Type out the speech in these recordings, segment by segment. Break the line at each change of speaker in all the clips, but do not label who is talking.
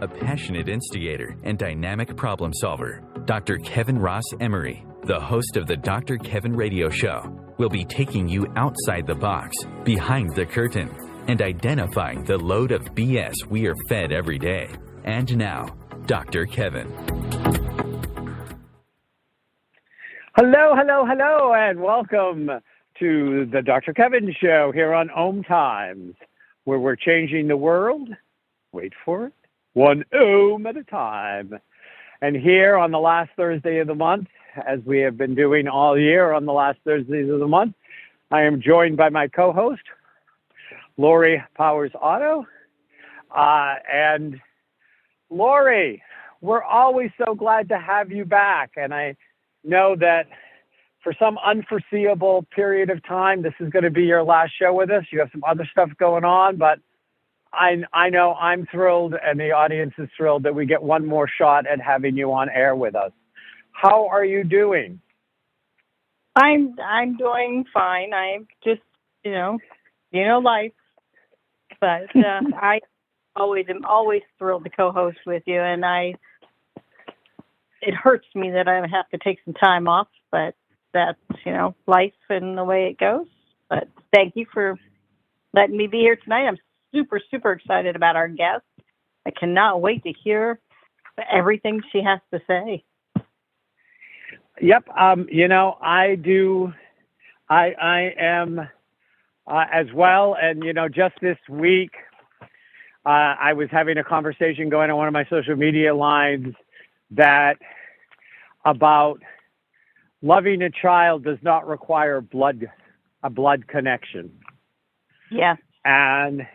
a passionate instigator and dynamic problem solver. Dr. Kevin Ross Emery, the host of the Dr. Kevin Radio Show, will be taking you outside the box, behind the curtain, and identifying the load of BS we are fed every day. And now, Dr. Kevin.
Hello, and welcome to the Dr. Kevin Show here on OMTimes, where we're changing the world, wait for it, one Om at a time. And here on the last Thursday of the month, as we have been doing all year on the last Thursdays of the month, I am joined by my co-host, Lori Powers Otto. And Lori, we're always so glad to have you back. And I know that for some unforeseeable period of time, this is going to be your last show with us. You have some other stuff going on, but I know I'm thrilled and the audience is thrilled that we get one more shot at having you on air with us. How are you doing?
I'm doing fine. I'm just, life. But I am always thrilled to co-host with you, and it hurts me that I have to take some time off, but that's, life and the way it goes. But thank you for letting me be here tonight. I'm super, super excited about our guest. I cannot wait to hear everything she has to say.
Yep. I do. I am as well. And, just this week, I was having a conversation going on one of my social media lines about loving a child does not require a blood connection.
Yeah.
And,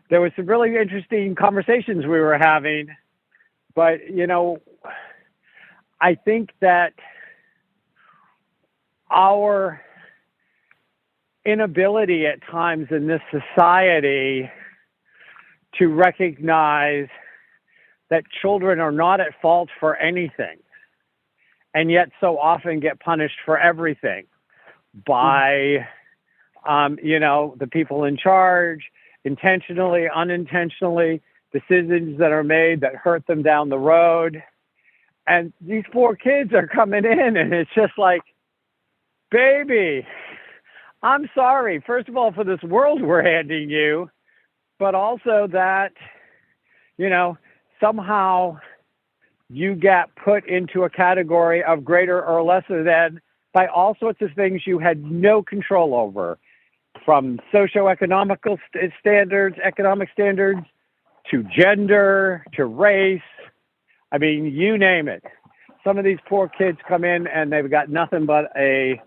there was some really interesting conversations we were having, but, I think that our inability at times in this society to recognize that children are not at fault for anything, and yet so often get punished for everything by, the people in charge, intentionally, unintentionally, decisions that are made that hurt them down the road. And these poor kids are coming in, and it's just like, baby, I'm sorry, first of all, for this world we're handing you, but also that, somehow you get put into a category of greater or lesser than by all sorts of things you had no control over, from socioeconomical economic standards, to gender, to race. I mean, you name it. Some of these poor kids come in and they've got nothing but a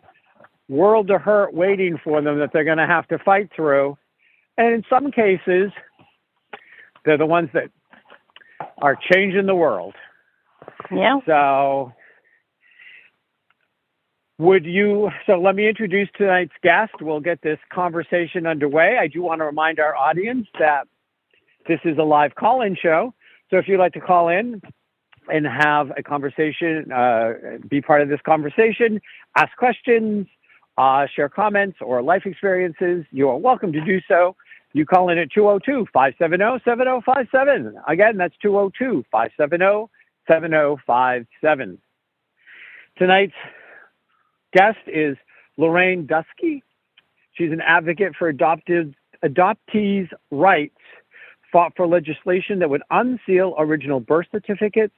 world of hurt waiting for them that they're going to have to fight through. And in some cases, they're the ones that are changing the world.
Yeah.
So let me introduce tonight's guest. We'll get this conversation underway. I do want to remind our audience that this is a live call-in show. So if you'd like to call in and have a conversation, be part of this conversation, ask questions, share comments or life experiences, you are welcome to do so. You call in at 202-570-7057. Again, that's 202-570-7057. Tonight's guest is Lorraine Dusky. She's an advocate for adoptees' rights, fought for legislation that would unseal original birth certificates.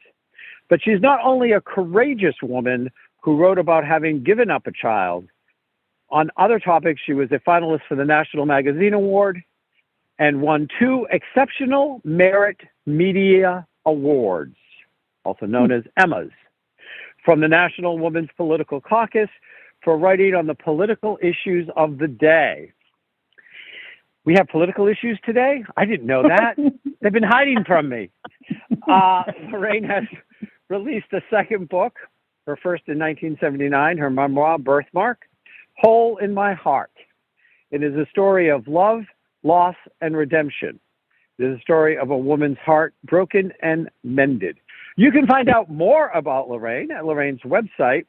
But she's not only a courageous woman who wrote about having given up a child. On other topics, she was a finalist for the National Magazine Award and won 2 Exceptional Merit Media Awards, also known as Emmas, from the National Women's Political Caucus for writing on the political issues of the day. We have political issues today? I didn't know that. They've been hiding from me. Lorraine has released a second book, her first in 1979, her memoir, Birthmark, Hole in My Heart. It is a story of love, loss, and redemption. It is a story of a woman's heart broken and mended. You can find out more about Lorraine at Lorraine's website,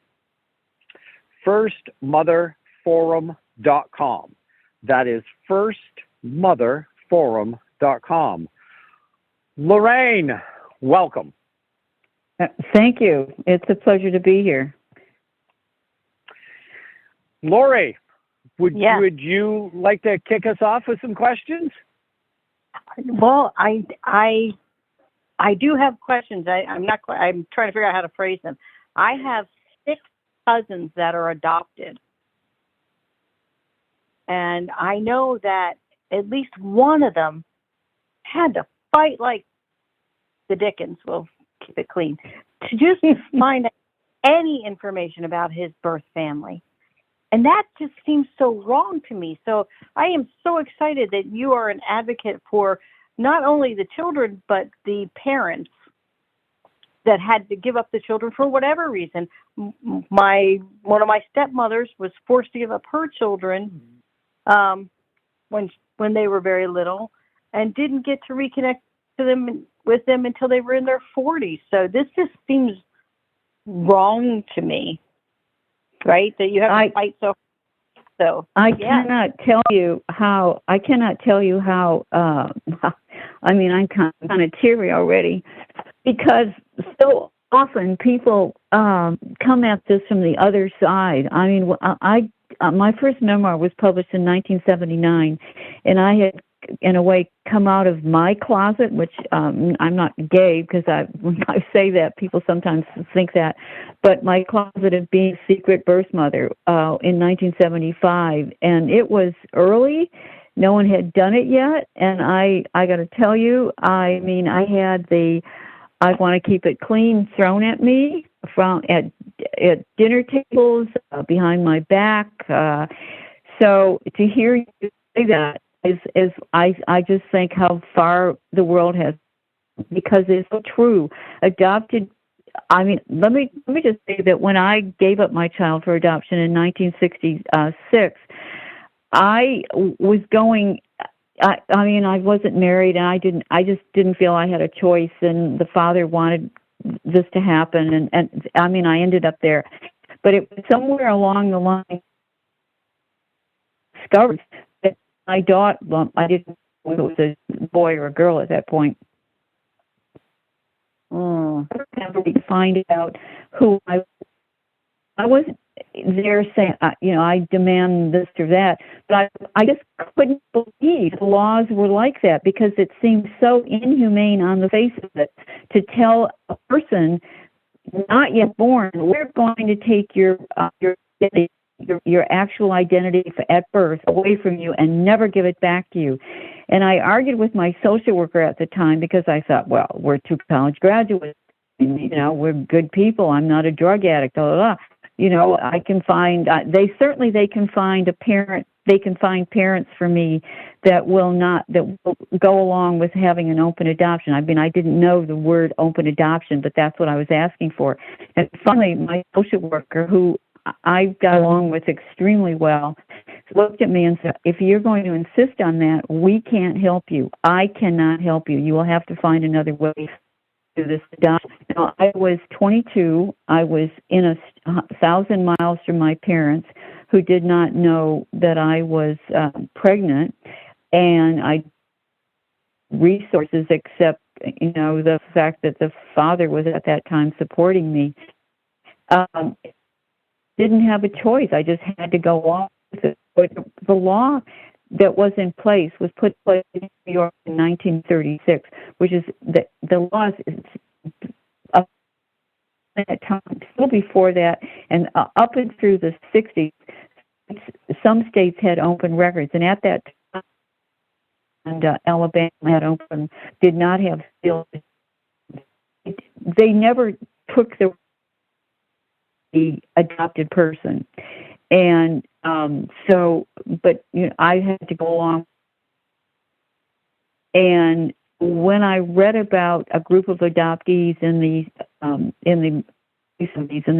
firstmotherforum.com. That is firstmotherforum.com. Lorraine, welcome.
Thank you. It's a pleasure to be here.
Lori, would
Yeah.
you like to kick us off with some questions?
Well, I do have questions. I'm trying to figure out how to phrase them. I have 6 cousins that are adopted. And I know that at least one of them had to fight like the Dickens, we'll keep it clean, to just find out any information about his birth family. And that just seems so wrong to me. So I am so excited that you are an advocate for not only the children, but the parents that had to give up the children for whatever reason. One of my stepmothers was forced to give up her children when they were very little, and didn't get to reconnect with them until they were in their 40s. So this just seems wrong to me, right? That you have to fight so.
I cannot tell you how. I mean, I'm kind of teary already, because so often people come at this from the other side. I mean, my first memoir was published in 1979, and I had, in a way, come out of my closet, which I'm not gay, because when I say that, people sometimes think that, but my closet of being secret birth mother in 1975, and it was early. No one had done it yet, and I got to tell you, I mean, I had the "I want to keep it clean" thrown at me at dinner tables, behind my back. So to hear you say that is I just think how far the world has, because it's so true. Adopted. I mean, let me just say that when I gave up my child for adoption in 1966, I was going. I mean, I wasn't married, and I just didn't feel I had a choice, and the father wanted this to happen, and I mean, I ended up there. But it was somewhere along the line discovered that my daughter, well, I didn't know if it was a boy or a girl at that point. To find out who I wasn't there saying, I demand this or that, but I just couldn't believe the laws were like that, because it seemed so inhumane on the face of it to tell a person not yet born, we're going to take your actual identity at birth away from you and never give it back to you. And I argued with my social worker at the time, because I thought, well, we're 2 college graduates, we're good people. I'm not a drug addict. Blah, blah, blah. I can find. They can find a parent. They can find parents for me that will go along with having an open adoption. I mean, I didn't know the word open adoption, but that's what I was asking for. And finally, my social worker, who I got along with extremely well, looked at me and said, "If you're going to insist on that, we can't help you. I cannot help you. You will have to find another way to do this adoption." Now, I was 22. I was in 1,000 miles from my parents, who did not know that I was pregnant, and I resources except the fact that the father was at that time supporting me. Didn't have a choice. I just had to go on with it. But the law that was in place was put in place in New York in 1936, which is the laws at that time, still before that, and up and through the 60s, some states had open records, and at that time, and Alabama had open, did not have still. They never took the adopted person, and but I had to go along. And when I read about a group of adoptees in the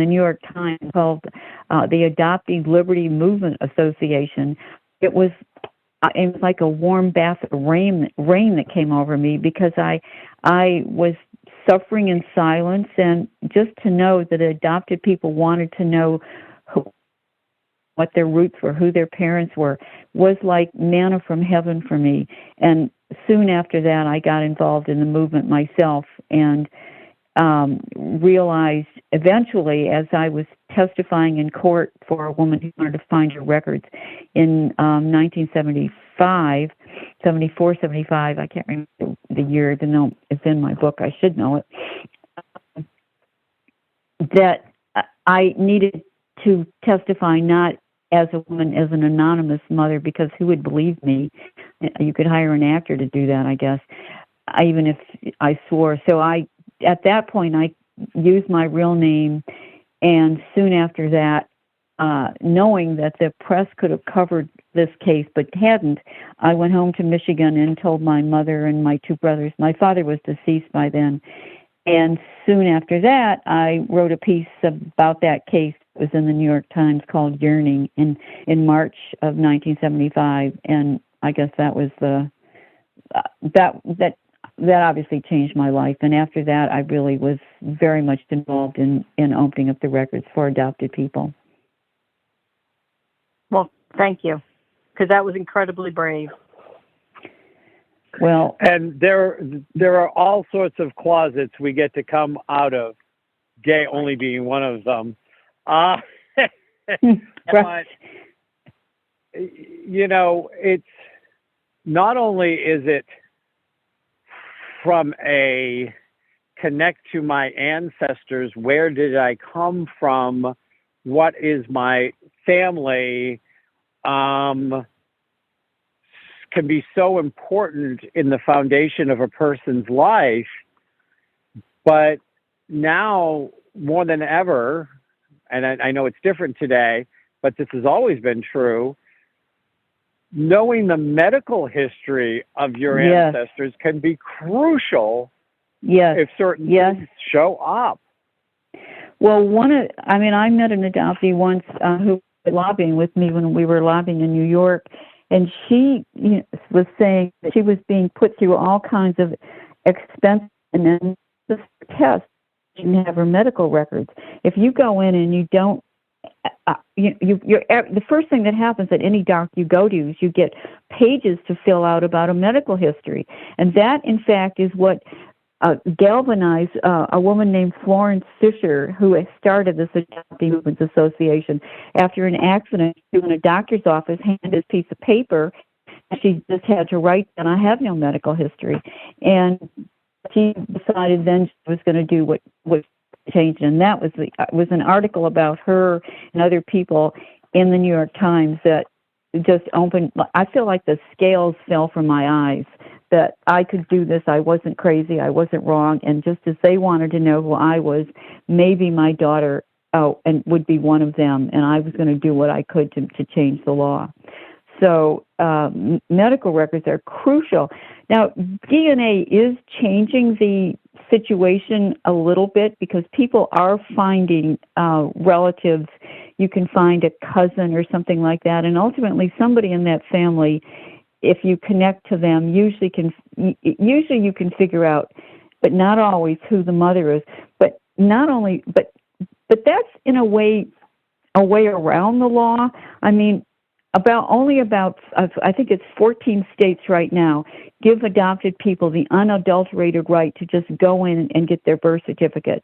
New York Times called the Adoptee Liberty Movement Association, it was like a warm bath of rain that came over me, because I was suffering in silence, and just to know that adopted people wanted to know what their roots were, who their parents were, was like manna from heaven for me. And soon after that, I got involved in the movement myself and realized eventually, as I was testifying in court for a woman who wanted to find her records in 1975, 74, 75, I can't remember the year, even though it's in my book, I should know it, that I needed to testify not as a woman, as an anonymous mother, because who would believe me? You could hire an actor to do that, I guess, even if I swore. So at that point, I used my real name, and soon after that, knowing that the press could have covered this case but hadn't, I went home to Michigan and told my mother and my two brothers. My father was deceased by then. And soon after that, I wrote a piece about that case. It was in the New York Times called Yearning in March of 1975. And I guess that was that obviously changed my life. And after that, I really was very much involved in opening up the records for adopted people.
Well, thank you, because that was incredibly brave.
Well,
and there are all sorts of closets we get to come out of, gay only being one of them. But, you know, it's not only is it from a connect to my ancestors, where did I come from, what is my family, can be so important in the foundation of a person's life. But now, more than ever, and I know it's different today, but this has always been true, knowing the medical history of your ancestors can be crucial if certain things show up.
Well, I met an adoptee once who was lobbying with me when we were lobbying in New York, and she was saying that she was being put through all kinds of expensive and then tests. She didn't have her medical records. If you go in and you don't, the first thing that happens at any doctor you go to is you get pages to fill out about a medical history, and that, in fact, is what galvanized a woman named Florence Fisher, who started this Adoptee Movements Association. After an accident, she went to a doctor's office, handed this piece of paper, and she just had to write down, I have no medical history. And she decided then she was going to do what changed, and that was an article about her and other people in the New York Times that just opened. I feel like the scales fell from my eyes, that I could do this. I wasn't crazy. I wasn't wrong. And just as they wanted to know who I was, maybe my daughter and would be one of them, and I was going to do what I could to change the law. So medical records are crucial. Now, DNA is changing the situation a little bit because people are finding relatives. You can find a cousin or something like that, and ultimately somebody in that family, if you connect to them, usually you can figure out, but not always, who the mother is. But that's in a way around the law. I mean, about I think it's 14 states right now give adopted people the unadulterated right to just go in and get their birth certificate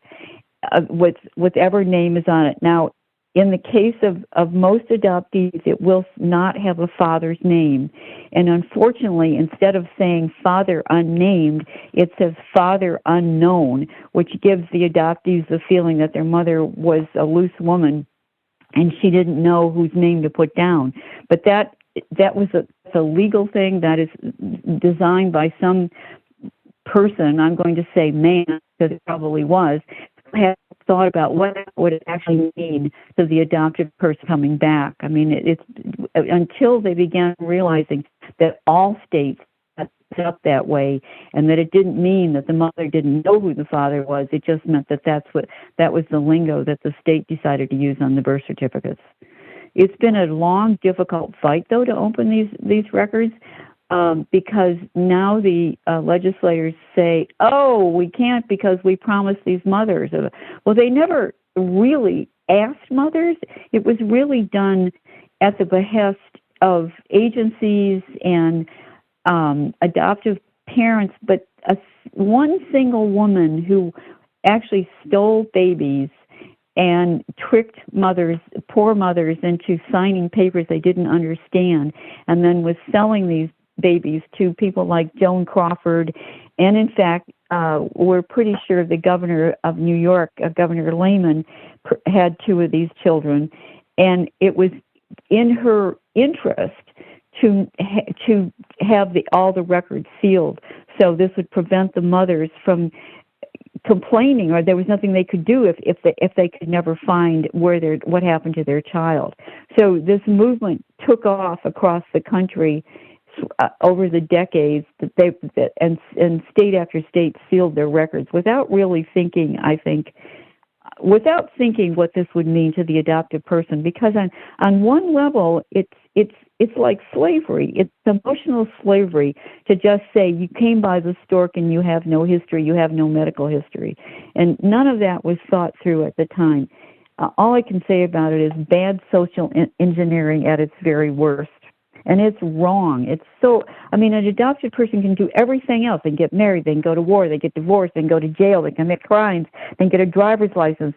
with whatever name is on it. Now, in the case of most adoptees, it will not have a father's name. And unfortunately, instead of saying father unnamed, it says father unknown, which gives the adoptees the feeling that their mother was a loose woman and she didn't know whose name to put down. But that was a legal thing that is designed by some person, I'm going to say man, because it probably was, had thought about what would it actually mean to the adopted person coming back. I mean, it's until they began realizing that all states set up that way, and that it didn't mean that the mother didn't know who the father was. It just meant that that was the lingo that the state decided to use on the birth certificates. It's been a long, difficult fight, though, to open these records. Because now the legislators say, oh, we can't because we promised these mothers. Well, they never really asked mothers. It was really done at the behest of agencies and adoptive parents, but one single woman who actually stole babies and tricked poor mothers into signing papers they didn't understand, and then was selling these babies to people like Joan Crawford. And in fact, we're pretty sure the governor of New York, Governor Lehman, had 2 of these children. And it was in her interest to have all the records sealed. So this would prevent the mothers from complaining, or there was nothing they could do if they could never find what happened to their child. So this movement took off across the country over the decades, and state after state sealed their records without really thinking, I think, without thinking what this would mean to the adopted person. Because on one level, it's like slavery. It's emotional slavery to just say you came by the stork and you have no history, you have no medical history. And none of that was thought through at the time. All I can say about it is bad social engineering at its very worst. And it's wrong. An adopted person can do everything else. They can get married, they can go to war, they get divorced, they can go to jail, they can commit crimes, they can get a driver's license.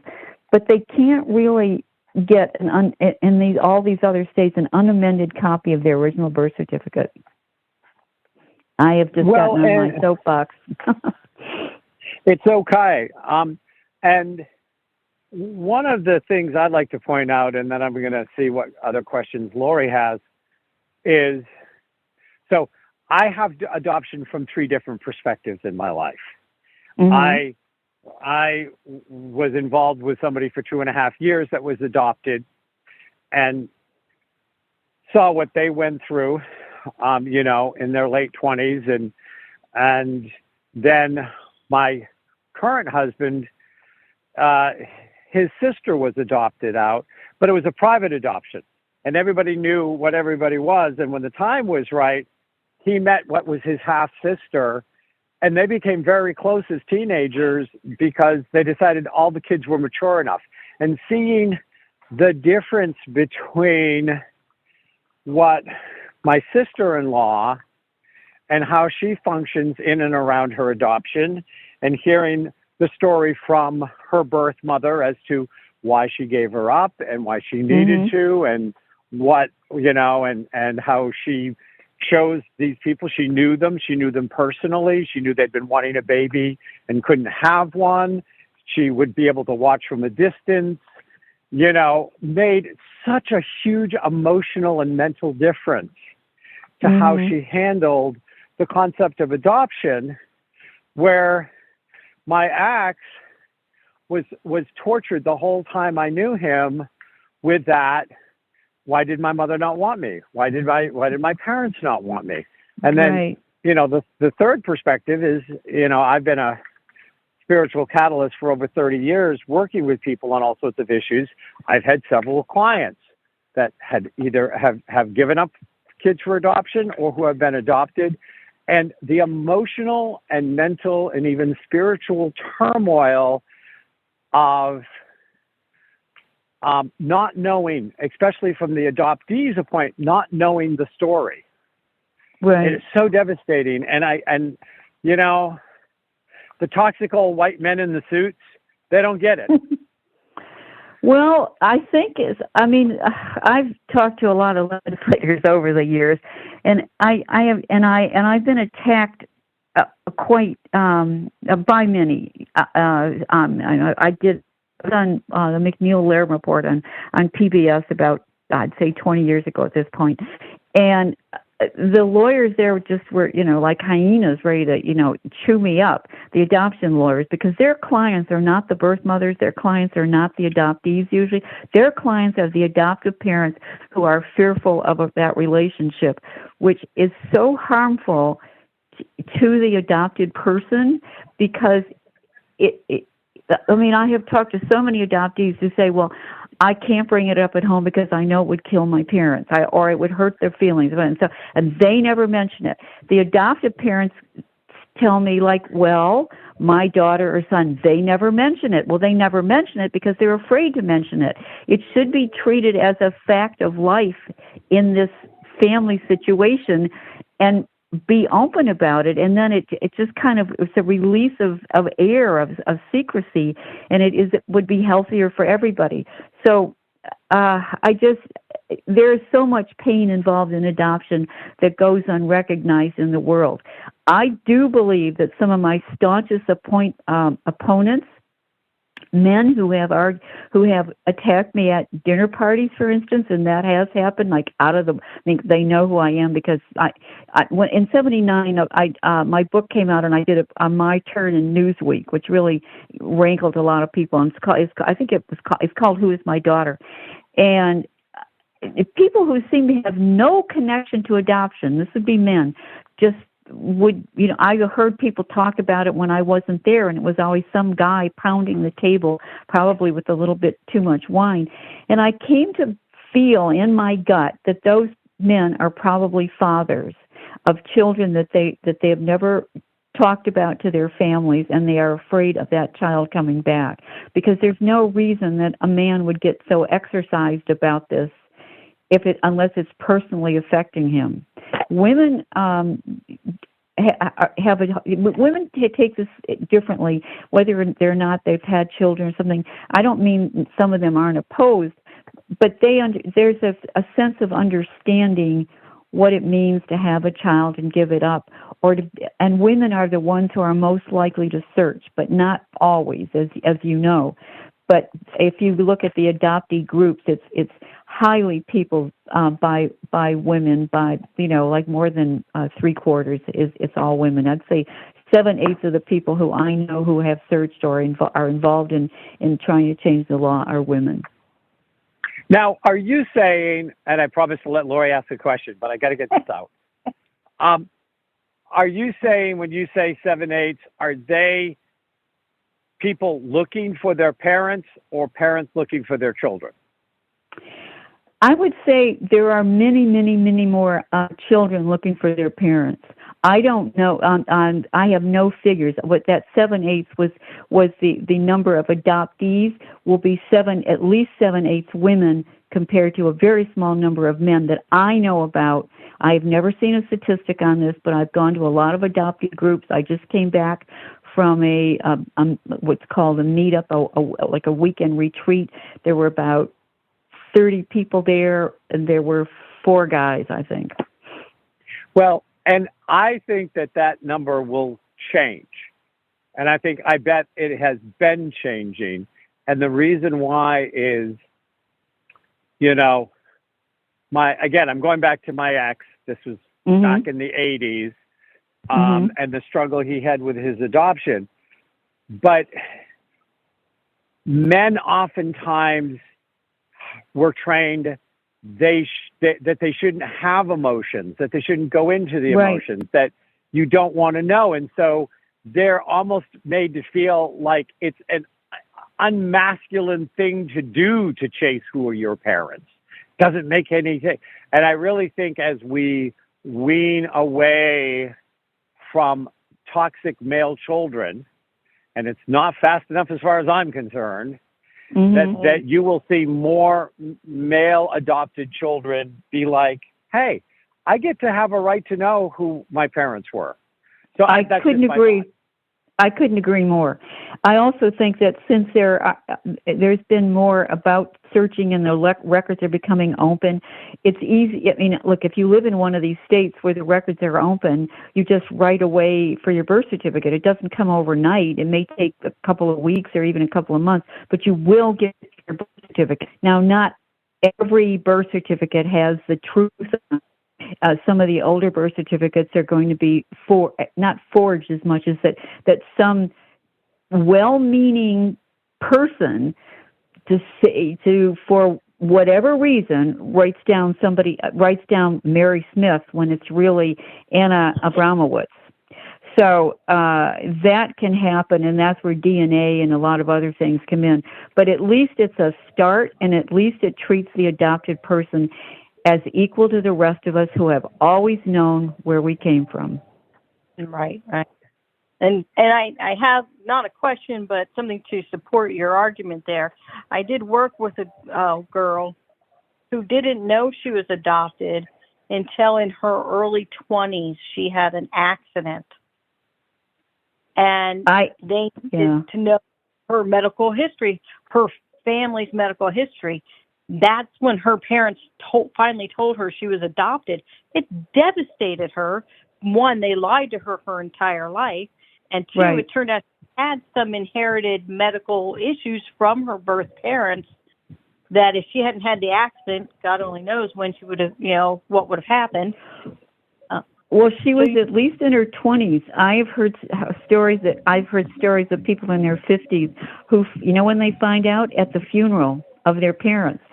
But they can't really get in all these other states an unamended copy of their original birth certificate. I have just gotten on my soapbox.
It's okay. And one of the things I'd like to point out, and then I'm going to see what other questions Lori has, is, so I have adoption from 3 different perspectives in my life. Mm-hmm. I was involved with somebody for 2.5 years that was adopted, and saw what they went through, in their late 20s, and then my current husband, his sister was adopted out, but it was a private adoption. And everybody knew what everybody was. And when the time was right, he met what was his half-sister, and they became very close as teenagers because they decided all the kids were mature enough. And seeing the difference between what my sister-in-law and how she functions in and around her adoption, and hearing the story from her birth mother as to why she gave her up and why she needed to, and what, and how she chose these people. She knew them personally. She knew they'd been wanting a baby and couldn't have one. She would be able to watch from a distance, made such a huge emotional and mental difference to how she handled the concept of adoption, where my ex was tortured the whole time I knew him with that. Why did my mother not want me? Why did my parents not want me? And then,
right.
The third perspective is, I've been a spiritual catalyst for over 30 years, working with people on all sorts of issues. I've had several clients that had either have given up kids for adoption or who have been adopted. And the emotional and mental and even spiritual turmoil of not knowing, especially from the adoptee's point, not knowing the story.
Right.
It's so devastating. And the toxic old white men in the suits, they don't get it.
Well, I think I've talked to a lot of legislators over the years, and I've been attacked quite by many. I did on the McNeil-Laird report on PBS about, I'd say 20 years ago at this point, and the lawyers there just were, like hyenas ready to, chew me up, the adoption lawyers, because their clients are not the birth mothers, their clients are not the adoptees usually. Their clients are the adoptive parents who are fearful of that relationship, which is so harmful to the adopted person, because I have talked to so many adoptees who say, well, I can't bring it up at home because I know it would kill my parents, or it would hurt their feelings. And they never mention it. The adoptive parents tell me, well, my daughter or son, they never mention it. Well, they never mention it because they're afraid to mention it. It should be treated as a fact of life in this family situation. And be open about it, and then it just kind of, it's a release of air of secrecy, and it would be healthier for everybody. So there's so much pain involved in adoption that goes unrecognized in the world. I do believe that some of my staunchest opponents, men who have attacked me at dinner parties, for instance, and that has happened. Like they know who I am because when in '79, my book came out and I did it on my turn in Newsweek, which really rankled a lot of people. And it's called "Who Is My Daughter," and people who seem to have no connection to adoption. This would be men, just I heard people talk about it when I wasn't there, and it was always some guy pounding the table, probably with a little bit too much wine. And I came to feel in my gut that those men are probably fathers of children that they have never talked about to their families, and they are afraid of that child coming back, because there's no reason that a man would get so exercised about this unless it's personally affecting him. Women women take this differently, whether they're not they've had children or something. I don't mean some of them aren't opposed, but there's a sense of understanding what it means to have a child and give it up, and women are the ones who are most likely to search, but not always, as you know. But if you look at the adoptee groups, it's highly peopled by women, like more than 3/4 it's all women. I'd say 7/8 of the people who I know who have searched or are involved in trying to change the law are women.
Now, are you saying, and I promise to let Lori ask a question, but I got to get this out. Are you saying, when you say 7/8, are they people looking for their parents or parents looking for their children?
I would say there are many, many, many more children looking for their parents. I don't know. I have no figures. What that 7/8 was the number of adoptees will be at least 7/8 women compared to a very small number of men that I know about. I've never seen a statistic on this, but I've gone to a lot of adoptee groups. I just came back from what's called a meetup, like a weekend retreat. There were about 30 people there, and there were 4 guys, I think.
Well, and I think that number will change. And I bet it has been changing. And the reason why is, I'm going back to my ex. This was back in the 80s, and the struggle he had with his adoption. But men oftentimes were trained that they shouldn't have emotions, that they shouldn't go into the emotions, that you don't want to know. And so they're almost made to feel like it's an unmasculine thing to do to chase who are your parents. Doesn't make anything. And I really think as we wean away from toxic male children, and it's not fast enough as far as I'm concerned, that you will see more male adopted children be like, hey, I get to have a right to know who my parents were. So
I couldn't agree. I couldn't agree more. I also think that since there's been more about searching and the records are becoming open, it's easy. I mean, look, if you live in one of these states where the records are open, you just write away for your birth certificate. It doesn't come overnight. It may take a couple of weeks or even a couple of months, but you will get your birth certificate. Now, not every birth certificate has the truth on it. Some of the older birth certificates are going to be not forged as much as that some well-meaning person for whatever reason writes down Mary Smith when it's really Anna Abramowitz. So that can happen, and that's where DNA and a lot of other things come in. But at least it's a start, and at least it treats the adopted person as equal to the rest of us who have always known where we came from.
Right. And I have not a question, but something to support your argument there. I did work with a girl who didn't know she was adopted, until in her early 20s she had an accident. And they needed to know her medical history, her family's medical history. That's when her parents finally told her she was adopted. It devastated her. One, they lied to her entire life. And two, It turned out she had some inherited medical issues from her birth parents that if she hadn't had the accident, God only knows when she would have, what would have happened.
Well, she was at least in her 20s. I've heard stories of people in their 50s who, when they find out at the funeral of their parents,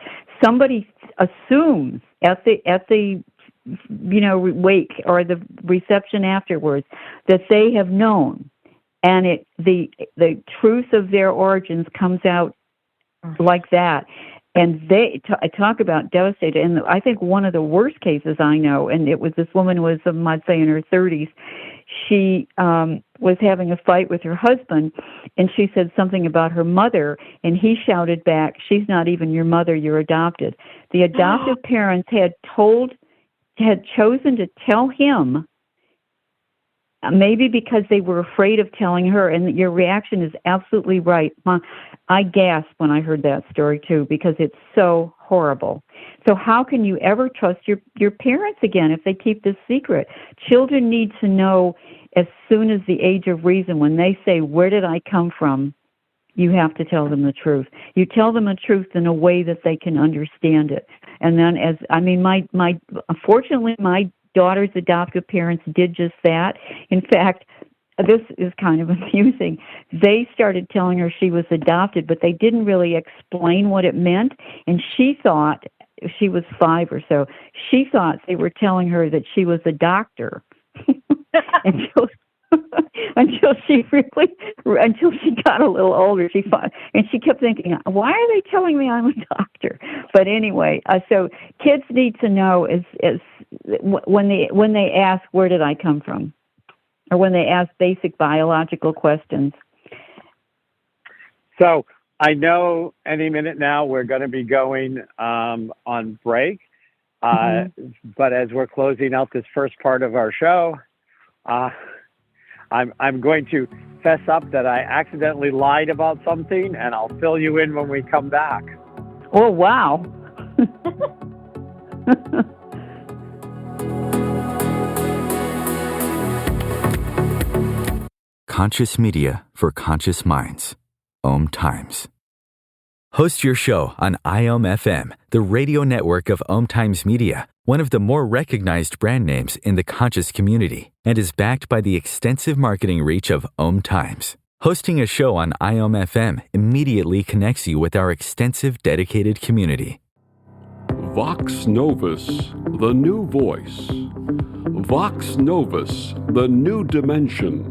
somebody assumes at the wake or the reception afterwards that they have known, and the truth of their origins comes out like that. And they talk about devastated. And I think one of the worst cases I know, and it was this woman who was, I'd say, in her 30s. She was having a fight with her husband, and she said something about her mother, and he shouted back, "She's not even your mother, you're adopted." The adoptive parents had chosen to tell him, maybe because they were afraid of telling her, and your reaction is absolutely right. I gasped when I heard that story, too, because it's so horrible. So how can you ever trust your parents again if they keep this secret? Children need to know as soon as the age of reason. When they say, "Where did I come from?" you have to tell them the truth. You tell them the truth in a way that they can understand it. And then, unfortunately, my daughter's adoptive parents did just that. In fact, this is kind of amusing. They started telling her she was adopted, but they didn't really explain what it meant. And she thought, she was 5 or so, she thought they were telling her that she was a doctor. until she got a little older, and she kept thinking, "Why are they telling me I'm a doctor?" But anyway, so kids need to know when they ask, "Where did I come from?" or when they ask basic biological questions.
So I know any minute now we're going to be going on break, but as we're closing out this first part of our show, I'm going to fess up that I accidentally lied about something, and I'll fill you in when we come back.
Oh, wow.
Conscious media for conscious minds. OMTimes. Host your show on IOM-FM, the radio network of OMTimes Media, one of the more recognized brand names in the conscious community, and is backed by the extensive marketing reach of OMTimes. Hosting a show on IOM-FM immediately connects you with our extensive dedicated community.
Vox Novus, the new voice. Vox Novus, the new dimension.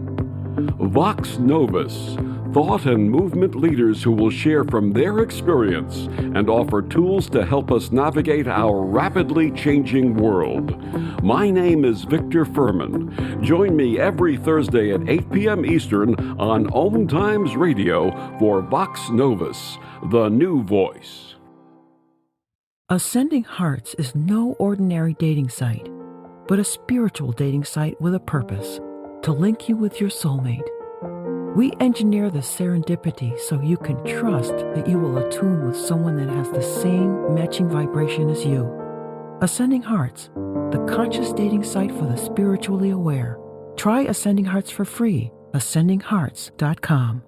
Vox Novus, thought and movement leaders who will share from their experience and offer tools to help us navigate our rapidly changing world. My name is Victor Furman. Join me every Thursday at 8 p.m. Eastern on OMTimes Radio for Vox Novus, the new voice.
Ascending Hearts is no ordinary dating site, but a spiritual dating site with a purpose, to link you with your soulmate. We engineer the serendipity so you can trust that you will attune with someone that has the same matching vibration as you. Ascending Hearts, the conscious dating site for the spiritually aware. Try Ascending Hearts for free. AscendingHearts.com.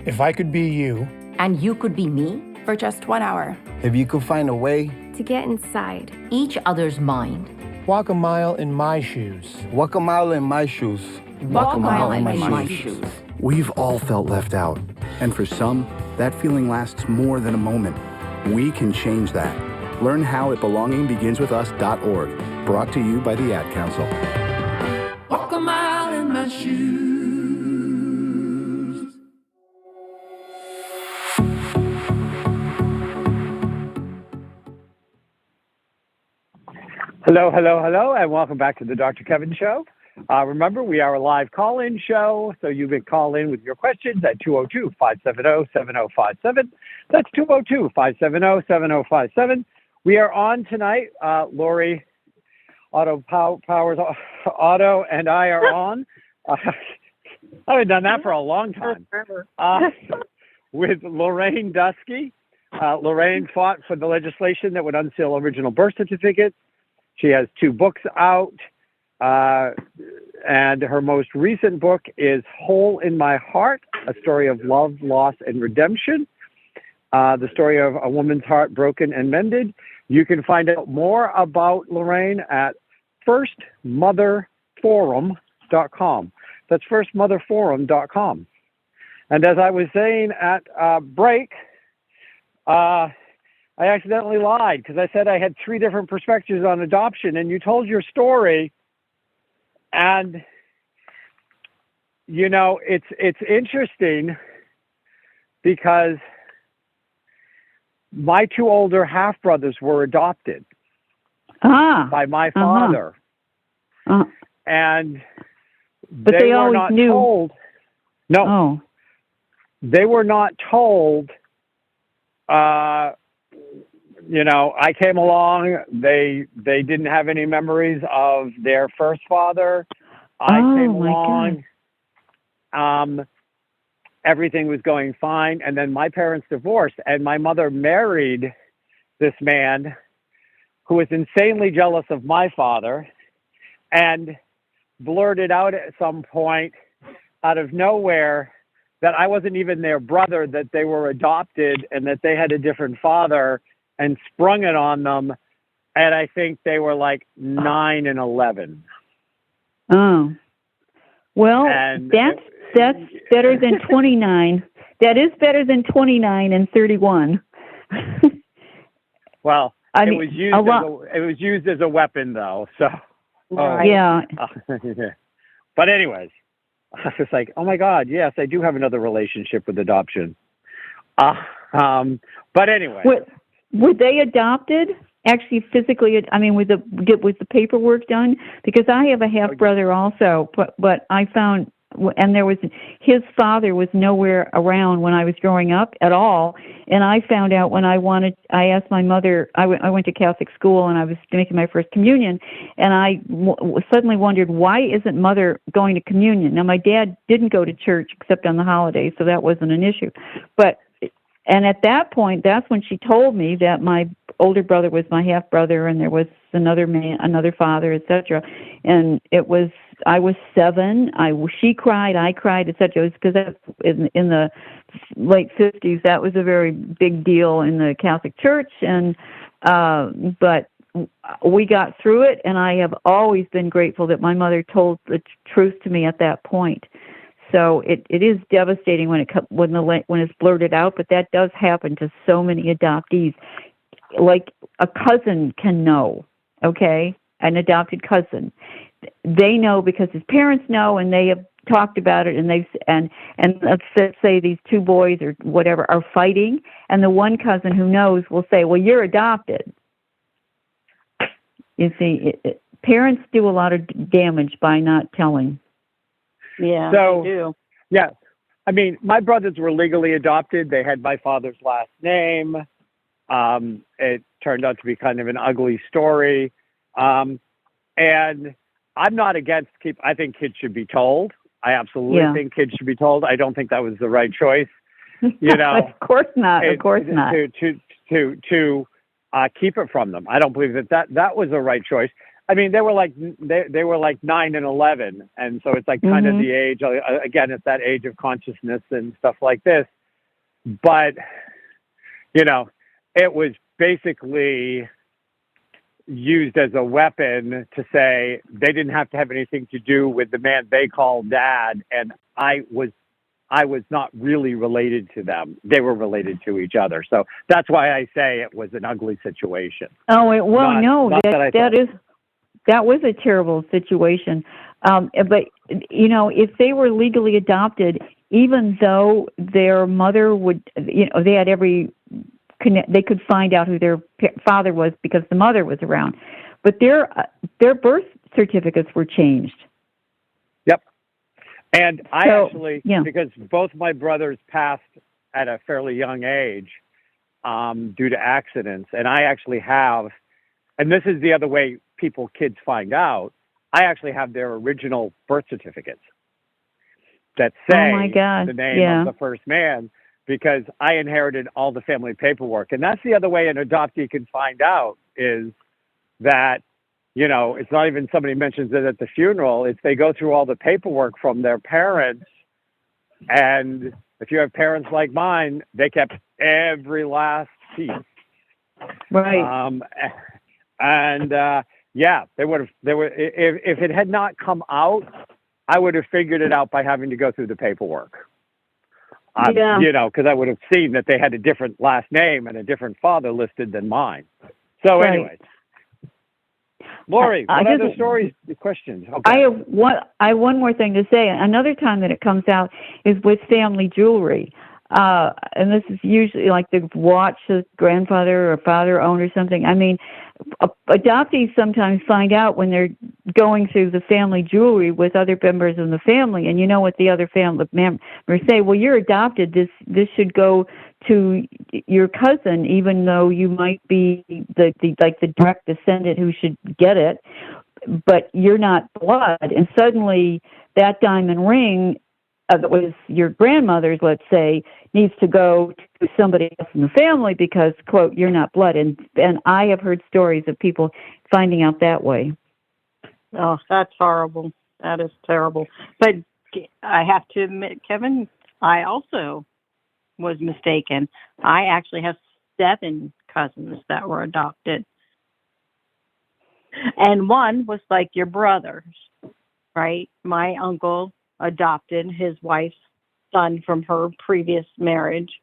If I could be you,
and you could be me for just 1 hour.
If you could find a way
to get inside
each other's mind.
Walk a mile in my shoes.
Walk a mile in my shoes.
Walk a mile in my shoes.
We've all felt left out, and for some, that feeling lasts more than a moment. We can change that. Learn how at belongingbeginswithus.org, brought to you by the Ad Council.
Walk a mile in my shoes.
Hello, hello, hello, and welcome back to the Dr. Kevin Show. Remember, we are a live call-in show, so you can call in with your questions at 202-570-7057. That's 202-570-7057. We are on tonight. Lori Powers Otto and I are on. I haven't done that for a long time. With Lorraine Dusky. Lorraine fought for the legislation that would unseal original birth certificates. She has 2 books out, and her most recent book is Hole in My Heart, a story of love, loss, and redemption. The story of a woman's heart broken and mended. You can find out more about Lorraine at firstmotherforum.com. That's firstmotherforum.com. And as I was saying at break, I accidentally lied because I said I had 3 different perspectives on adoption, and you told your story. And, you know, it's interesting because my 2 older half-brothers were adopted by my father. And
but they
were
always
not
knew.
Told. No.
Oh.
They were not told, you know, I came along, they didn't have any memories of their first father. I came along, everything was going fine, and then my parents divorced, and my mother married this man who was insanely jealous of my father and blurted out at some point out of nowhere that I wasn't even their brother, that they were adopted and that they had a different father, and sprung it on them. And I think they were like 9 and 11.
Oh, well,
and
that's better than 29. That is better than 29 and 31.
Well,
I
it
mean,
was used as a weapon, though. So
yeah.
But anyways, I was like, oh my God, yes, I do have another relationship with adoption. But anyway,
were they adopted? Actually, physically, I mean, was the paperwork done? Because I have a half brother also, but I found, and his father was nowhere around when I was growing up at all. And I found out when I asked my mother, I went to Catholic school and I was making my first communion, and I suddenly wondered, why isn't mother going to communion? Now, my dad didn't go to church except on the holidays, so that wasn't an issue. And at that point, that's when she told me that my older brother was my half brother, and there was another man, another father, etc. And I was 7. She cried, I cried, etc. It was because in the late 50s, that was a very big deal in the Catholic Church, and but we got through it, and I have always been grateful that my mother told the truth to me at that point. So it is devastating when it's blurted out, but that does happen to so many adoptees. Like a cousin can know, okay, an adopted cousin. They know because his parents know, and they have talked about it, and let's say these 2 boys or whatever are fighting, and the one cousin who knows will say, "Well, you're adopted." You see, parents do a lot of damage by not telling.
Yeah,
so,
they do.
Yeah. I mean, my brothers were legally adopted. They had my father's last name. It turned out to be kind of an ugly story. And I'm not against I think kids should be told. I absolutely think kids should be told. I don't think that was the right choice. You know,
of course not. Of course not.
To keep it from them. I don't believe that was the right choice. I mean, they were like 9 and 11, and so it's like kind of the age. Again, it's that age of consciousness and stuff like this. But you know, it was basically used as a weapon to say they didn't have to have anything to do with the man they called dad, and I was not really related to them. They were related to each other. So that's why I say it was an ugly situation.
Oh, that was a terrible situation. But, you know, if they were legally adopted, even though their mother would, you know, they could find out who their father was because the mother was around. But their birth certificates were changed.
Yep. And because both my brothers passed at a fairly young age due to accidents, and I actually have, and this is the other way kids find out, I actually have their original birth certificates that say
oh my God.
the name of the first man, because I inherited all the family paperwork. And that's the other way an adoptee can find out, is that, it's not even somebody mentions it at the funeral. It's they go through all the paperwork from their parents. And if you have parents like mine, they kept every last piece.
Right.
If it had not come out, I would have figured it out by having to go through the paperwork. Because I would have seen that they had a different last name and a different father listed than mine. So anyway, Lori, what other stories, questions? Okay.
I have one more thing to say. Another time that it comes out is with family jewelry. And this is usually like the watch the grandfather or father owned or something. I mean, adoptees sometimes find out when they're going through the family jewelry with other members of the family, and you know what the other family members say, well, you're adopted, this should go to your cousin, even though you might be the direct descendant who should get it, but you're not blood. And suddenly that diamond ring that was your grandmother's, let's say, needs to go to somebody else in the family because, quote, you're not blood. And I have heard stories of people finding out that way.
Oh, that's horrible. That is terrible. But I have to admit, Kevin, I also was mistaken. I actually have 7 cousins that were adopted. And one was like your brothers, right? My uncle adopted his wife's son from her previous marriage,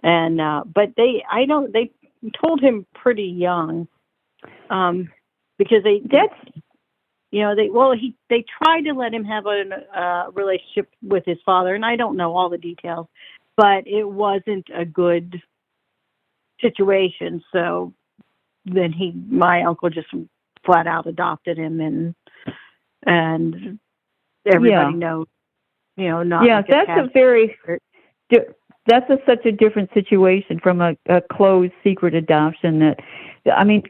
and but they told him pretty young, because they tried to let him have a relationship with his father, and I don't know all the details, but it wasn't a good situation. So then my uncle just flat out adopted him, and everybody knows, not.
Yeah, that's such a different situation from a closed secret adoption.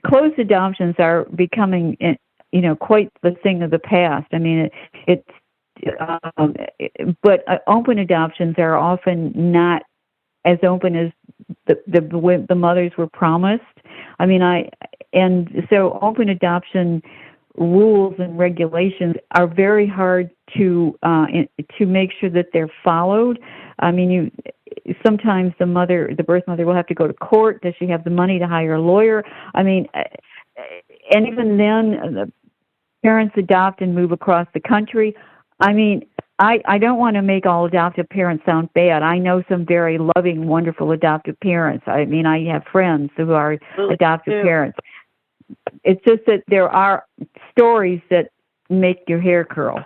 Closed adoptions are becoming, quite the thing of the past. I mean, but open adoptions are often not as open as the mothers were promised. So open adoption rules and regulations are very hard to make sure that they're followed. Sometimes the birth mother will have to go to court. Does she have the money to hire a lawyer? And even then, the parents adopt and move across the country. I don't want to make all adoptive parents sound bad. I know some very loving, wonderful adoptive parents. I have friends who are adoptive parents. It's just that there are stories that make your hair curl.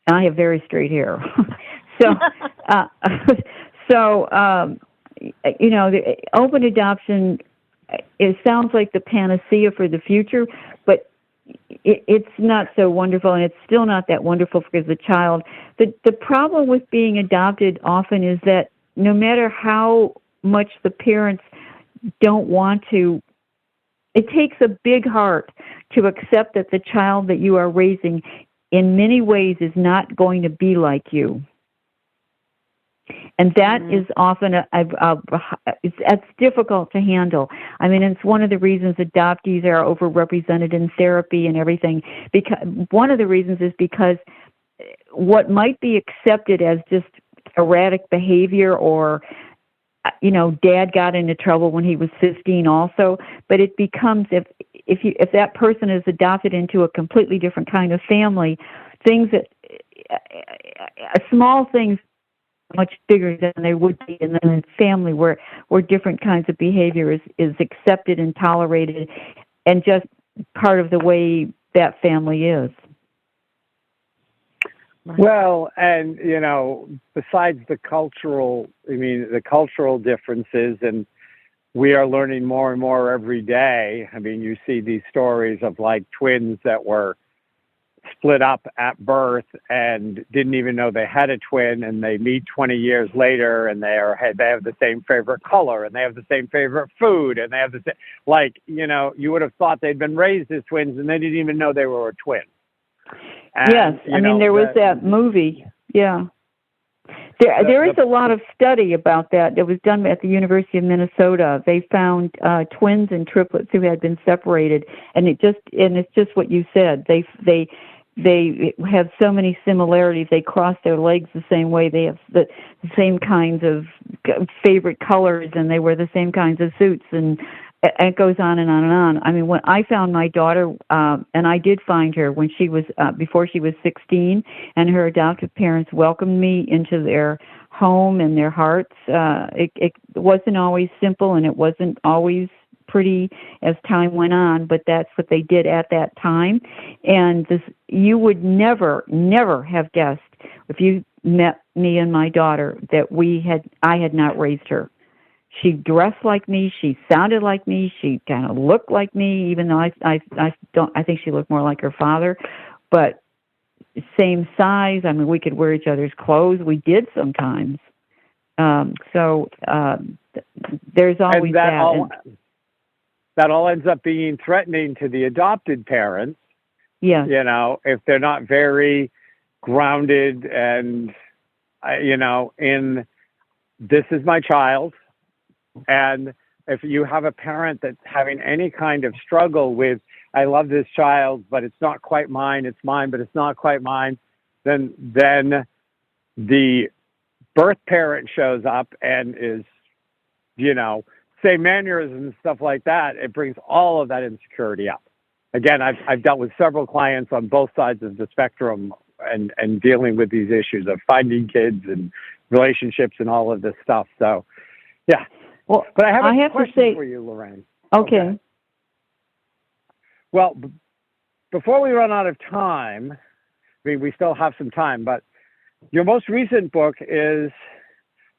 And I have very straight hair. The open adoption, it sounds like the panacea for the future, but it's not so wonderful, and it's still not that wonderful for the child. The problem with being adopted often is that no matter how much the parents don't want to, it takes a big heart to accept that the child that you are raising in many ways is not going to be like you. And that is often that's difficult to handle. It's one of the reasons adoptees are overrepresented in therapy and everything. Because one of the reasons is because what might be accepted as just erratic behavior, or dad got into trouble when he was 15 also, but it becomes if that person is adopted into a completely different kind of family, small things much bigger than they would be in a family where different kinds of behavior is accepted and tolerated and just part of the way that family is.
Well, and, besides the cultural differences, and we are learning more and more every day. You see these stories of like twins that were split up at birth and didn't even know they had a twin, and they meet 20 years later, and they have the same favorite color, and they have the same favorite food, and they have the same, like, you would have thought they'd been raised as twins, and they didn't even know they were a twin. And,
yes, I mean, there was that movie, yeah. There is a lot of study about that. It was done at the University of Minnesota. They found twins and triplets who had been separated, and it's just what you said. They have so many similarities. They cross their legs the same way. They have the same kinds of favorite colors, and they wear the same kinds of suits, and it goes on and on and on. I mean, when I found my daughter, and I did find her when she was before she was 16, and her adoptive parents welcomed me into their home and their hearts. It wasn't always simple, and it wasn't always pretty as time went on, but that's what they did at that time. And you would never have guessed, if you met me and my daughter, that I had not raised her. She dressed like me. She sounded like me. She kind of looked like me, even though I think she looked more like her father. But same size. I mean, we could wear each other's clothes. We did sometimes. So there's always that.
That all ends up being threatening to the adopted parents.
Yeah.
If they're not very grounded and, in this is my child. And if you have a parent that's having any kind of struggle with, I love this child, but it's not quite mine, it's mine, but it's not quite mine, then the birth parent shows up and is, same mannerisms and stuff like that. It brings all of that insecurity up. Again, I've dealt with several clients on both sides of the spectrum and dealing with these issues of finding kids and relationships and all of this stuff. So, yeah.
Well,
but I have a question
to say,
for you, Lorraine.
Okay.
Well, before we run out of time, I mean, we still have some time, but your most recent book is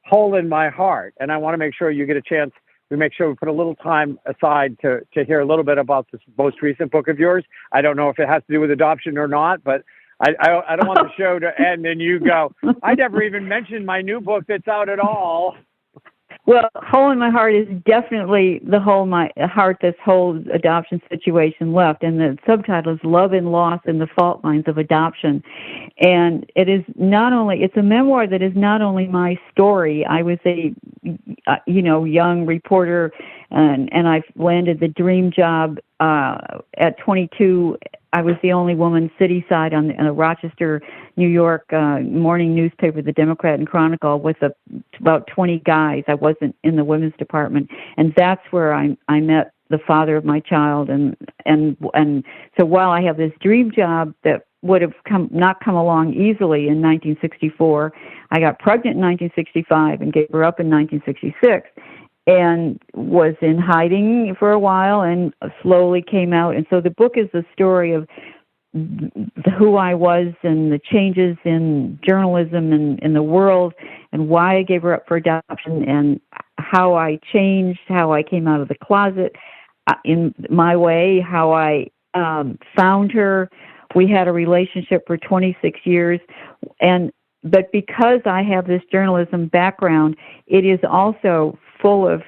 Hole in My Heart, and I want to make sure you get a chance. We make sure we put a little time aside to hear a little bit about this most recent book of yours. I don't know if it has to do with adoption or not, but I don't want the show to end and you go, I never even mentioned my new book that's out at all.
Well, Hole in My Heart is definitely the hole in my heart this whole adoption situation left. And the subtitle is Love and Loss and the Fault Lines of Adoption. And it's a memoir that is not only my story. I was a, young reporter, and I landed the dream job at 22. I was the only woman cityside on the Rochester, New York morning newspaper, the Democrat and Chronicle, with about 20 guys. I wasn't in the women's department, and that's where I met the father of my child. And so while I have this dream job that would have not come along easily in 1964, I got pregnant in 1965 and gave her up in 1966. And was in hiding for a while and slowly came out. And so the book is the story of who I was and the changes in journalism and in the world and why I gave her up for adoption and how I changed, how I came out of the closet in my way, how I found her. We had a relationship for 26 years. But because I have this journalism background, it is also full of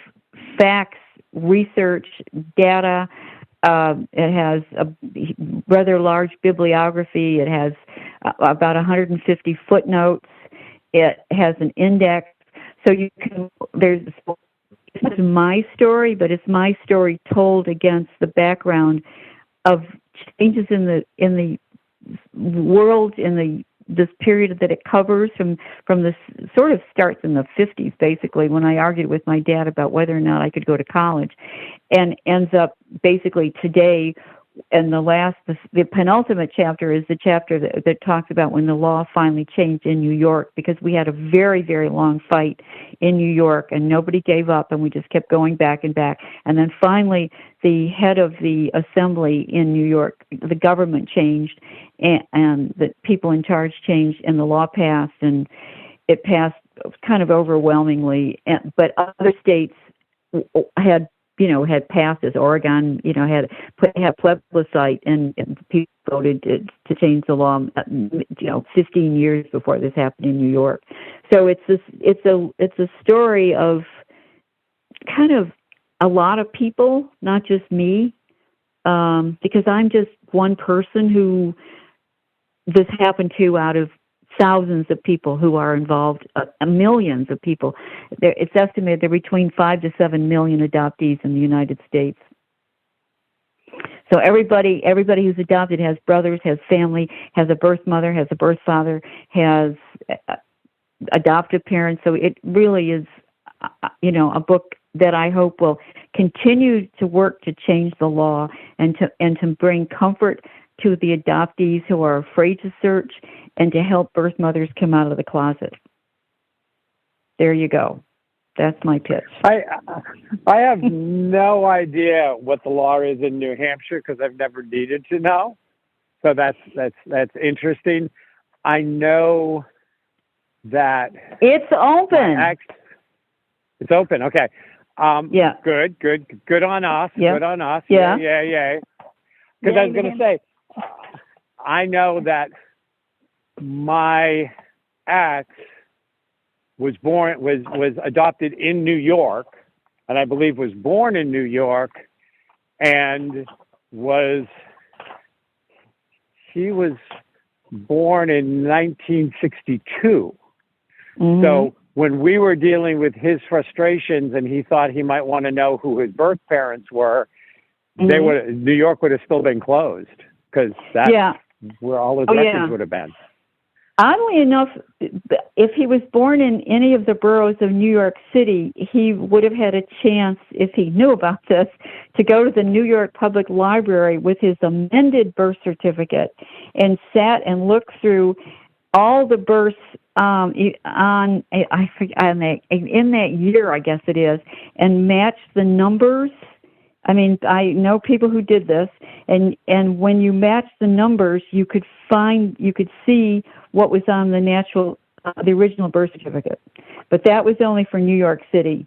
facts, research, data. It has a rather large bibliography. It has about 150 footnotes. It has an index. So it's my story, but it's my story told against the background of changes in the world, this period that it covers from this sort of starts in the 50s, basically, when I argued with my dad about whether or not I could go to college, and ends up basically today. And the penultimate chapter is the chapter that talks about when the law finally changed in New York, because we had a very, very long fight in New York and nobody gave up and we just kept going back and back. And then finally the head of the assembly in New York, the government changed and the people in charge changed and the law passed, and it passed kind of overwhelmingly. But other states had had passed, as Oregon, had plebiscite, and people voted to change the law, 15 years before this happened in New York. So it's a story of kind of a lot of people, not just me, because I'm just one person who this happened to out of thousands of people who are involved, millions of people. It's estimated there are between 5 to 7 million adoptees in the United States. So everybody who's adopted has brothers, has family, has a birth mother, has a birth father, has adoptive parents. So it really is, a book that I hope will continue to work to change the law and to bring comfort to the adoptees who are afraid to search, and to help birth mothers come out of the closet. There you go. That's my pitch.
I have no idea what the law is in New Hampshire because I've never needed to know. So that's interesting. I know that
it's open.
It's open. Okay.
Yeah.
Good on us.
Yeah.
Good on us.
Yeah.
Yeah. Because I was going to say, I know that my ex was adopted in New York, and I believe was born in New York, and he was born in 1962.
Mm-hmm.
So when we were dealing with his frustrations, and he thought he might want to know who his birth parents were,
Mm-hmm.
New York would have still been closed because that's where all his records would have been.
Oddly enough, if he was born in any of the boroughs of New York City, he would have had a chance, if he knew about this, to go to the New York Public Library with his amended birth certificate and sat and looked through all the births in that year, I guess it is, and matched the numbers. I mean, I know people who did this, and when you match the numbers, you could see what was on the original birth certificate. But that was only for New York City.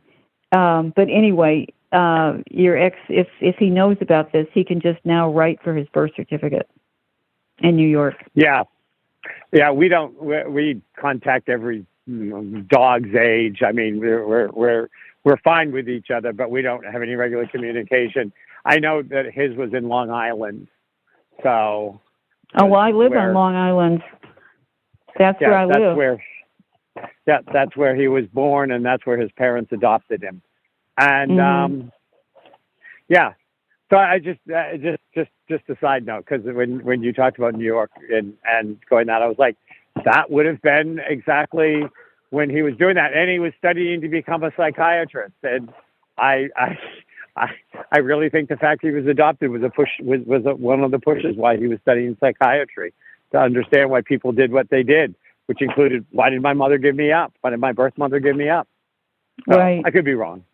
But anyway, your ex, if he knows about this, he can just now write for his birth certificate in New York.
Yeah. We contact every dog's age. I mean, we're fine with each other, but we don't have any regular communication. I know that his was in Long Island, so.
Oh, well, I live on Long Island. That's where I live.
That's where he was born, and that's where his parents adopted him. And so I just a side note, because when you talked about New York and going that, I was like, that would have been exactly when he was doing that, and he was studying to become a psychiatrist. And I really think the fact he was adopted was one of the pushes why he was studying psychiatry, to understand why people did what they did, which included, why did my mother give me up? Why did my birth mother give me up? So,
right.
I could be wrong.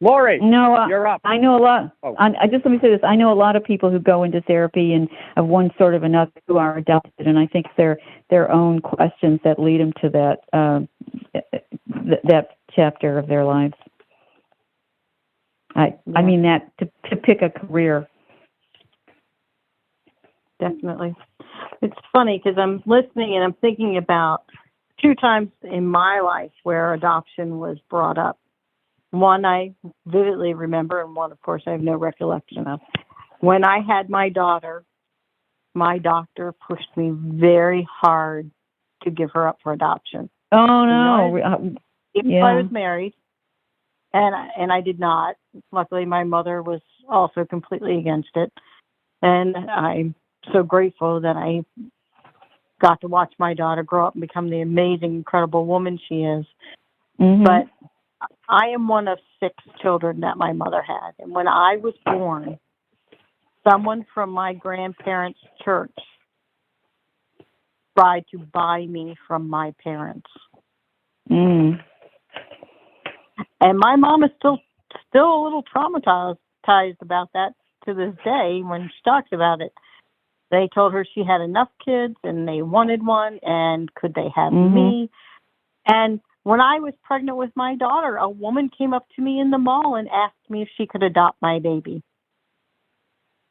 Lori, you're up.
I know a lot.
Oh.
Just let me say this. I know a lot of people who go into therapy and of one sort of another who are adopted, and I think their own questions that lead them to that chapter of their lives. I mean that to pick a career.
Definitely. It's funny because I'm listening and I'm thinking about 2 times in my life where adoption was brought up. One I vividly remember, and one, of course, I have no recollection of. When I had my daughter, my doctor pushed me very hard to give her up for adoption.
Oh, no.
Even if I was married, and I did not. Luckily, my mother was also completely against it. And I'm so grateful that I got to watch my daughter grow up and become the amazing, incredible woman she is.
Mm-hmm.
But I am one of 6 children that my mother had. And when I was born, someone from my grandparents' church tried to buy me from my parents.
Mm.
And my mom is still a little traumatized about that to this day when she talks about it. They told her she had enough kids and they wanted one, and could they have me? And when I was pregnant with my daughter, a woman came up to me in the mall and asked me if she could adopt my baby.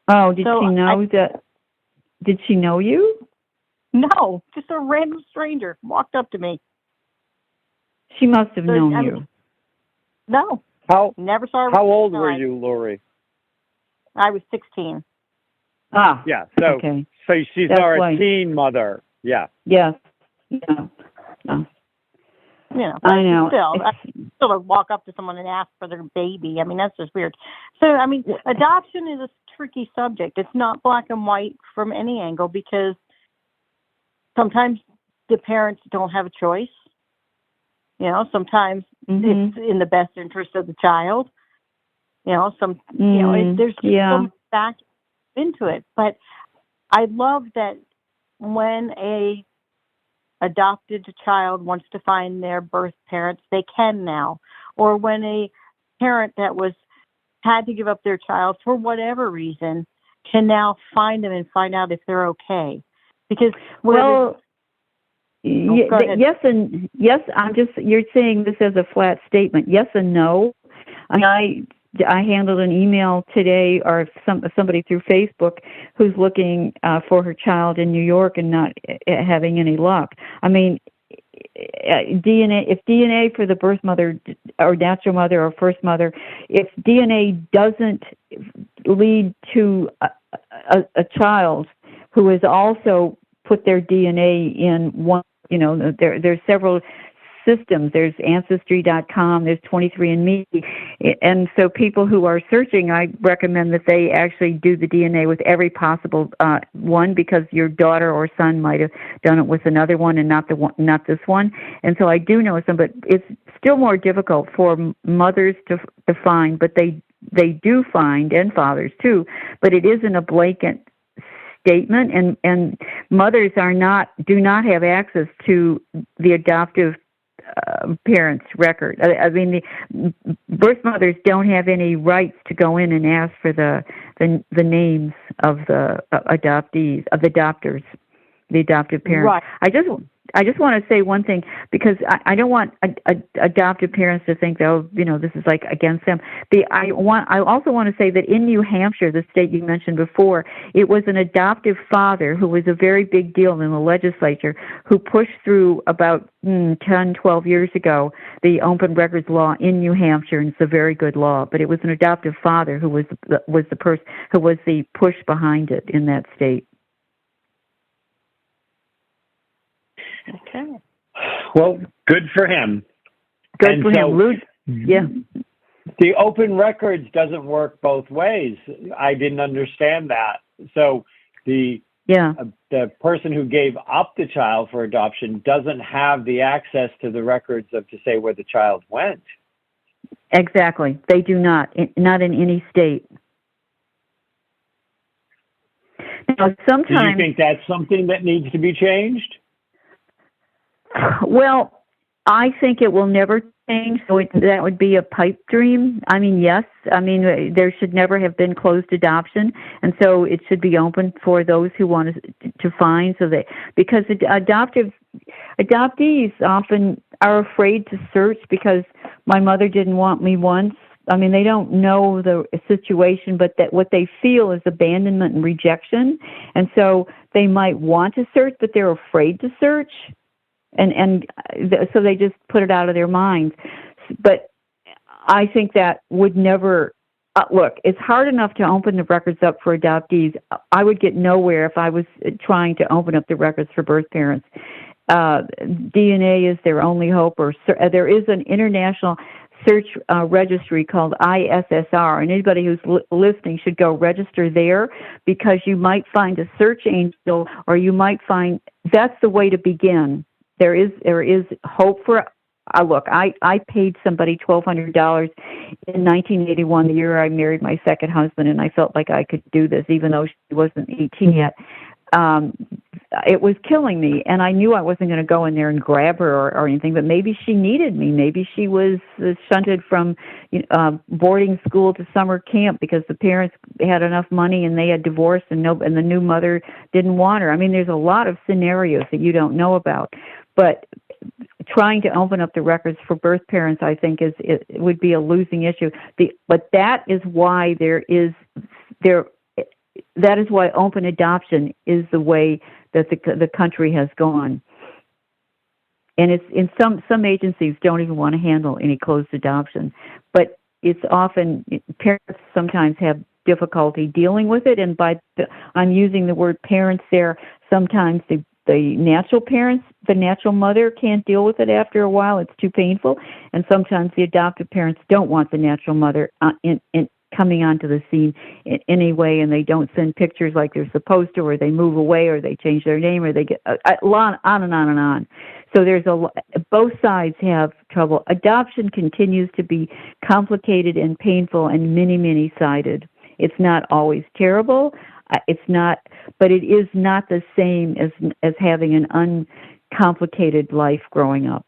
Oh, did she know that? Did she know you?
No, just a random stranger walked up to me.
She must have known you.
No. Never saw her.
How old were you, Lori?
I was 16.
Ah. Yeah. So,
okay.
So she's our teen mother. Yeah.
Yes. Yeah. No.
You know,
I know.
I still don't walk up to someone and ask for their baby. I mean, that's just weird. So, I mean, adoption is a tricky subject. It's not black and white from any angle because sometimes the parents don't have a choice. You know, sometimes it's in the best interest of the child. You know, there's just so much back into it. But I love that when a adopted child wants to find their birth parents, they can now. Or when a parent that had to give up their child for whatever reason can now find them and find out if they're okay. Because
yes and yes. You're saying this as a flat statement. Yes and no. And I handled an email today, or somebody through Facebook who's looking for her child in New York and not having any luck. I mean, if DNA for the birth mother or natural mother or first mother, if DNA doesn't lead to a child who has also put their DNA in one, you know, there's several systems. There's Ancestry.com, there's 23andMe. And so people who are searching, I recommend that they actually do the DNA with every possible one, because your daughter or son might have done it with another one and not this one. And so I do know some, but it's still more difficult for mothers to find, but they do find, and fathers too, but it isn't a blanket statement, and mothers do not have access to the adoptive parents' record. I mean, the birth mothers don't have any rights to go in and ask for the names of the adoptees, of the adopters, the adoptive parents. Right. I just want to say one thing, because I don't want adoptive parents to think, oh, you know, this is like against them. I also want to say that in New Hampshire, the state you mentioned before, it was an adoptive father who was a very big deal in the legislature, who pushed through about 10, 12 years ago the open records law in New Hampshire, and it's a very good law. But it was an adoptive father who was the person who was the push behind it in that state.
Okay.
Well, good for him.
Good for him. Yeah.
The open records doesn't work both ways. I didn't understand that. So the person who gave up the child for adoption doesn't have the access to the records to say where the child went.
Exactly. They do not in any state. Now, sometimes.
Do you think that's something that needs to be changed?
Well, I think it will never change, so that would be a pipe dream. I mean, yes. I mean, there should never have been closed adoption, and so it should be open for those who want to find, because adoptees often are afraid to search because my mother didn't want me once. I mean, they don't know the situation, but that what they feel is abandonment and rejection, and so they might want to search, but they're afraid to search. And so they just put it out of their minds. But I think that would never look. It's hard enough to open the records up for adoptees. I would get nowhere if I was trying to open up the records for birth parents. DNA is their only hope. Or there is an international search registry called ISSR, and anybody who's listening should go register there, because you might find a search angel, or you might find that's the way to begin. There is hope for. Look, I paid somebody $1,200 in 1981, the year I married my second husband, and I felt like I could do this, even though she wasn't 18 yet. It was killing me, and I knew I wasn't going to go in there and grab her or anything, but maybe she needed me. Maybe she was shunted from boarding school to summer camp because the parents had enough money and they had divorced, and the new mother didn't want her. I mean, there's a lot of scenarios that you don't know about. But trying to open up the records for birth parents, I think, it would be a losing issue. But that is why that is why open adoption is the way that the country has gone. And it's in some agencies don't even want to handle any closed adoption, but it's often parents sometimes have difficulty dealing with it. And I'm using the word parents there. Sometimes the natural parents, the natural mother can't deal with it after a while. It's too painful. And sometimes the adoptive parents don't want the natural mother in coming onto the scene in any way, and they don't send pictures like they're supposed to, or they move away, or they change their name, or they get on and on and on. So both sides have trouble. Adoption continues to be complicated and painful and many-sided. It's not always terrible. But it is not the same as having an uncomplicated life growing up.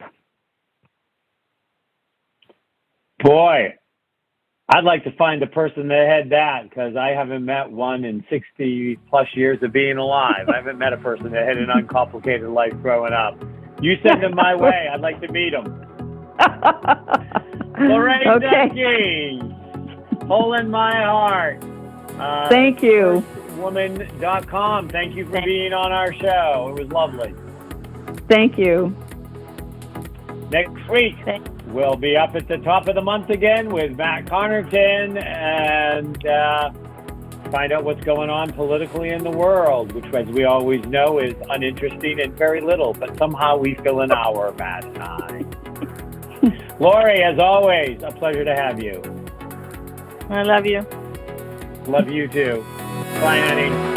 Boy, I'd like to find the person that had that, because I haven't met one in 60 plus years of being alive. I haven't met a person that had an uncomplicated life growing up. You send them my way. I'd like to meet them. Lorraine Dusky, hole in my heart.
Thank you.
Woman.com. Thank you for being on our show. It was lovely.
Thank you.
Next week, we'll be up at the top of the month again with Matt Connerton and find out what's going on politically in the world, which, as we always know, is uninteresting and very little, but somehow we fill an hour of that time. Lori, as always, a pleasure to have you.
I love you.
Love you too. Bye, Annie.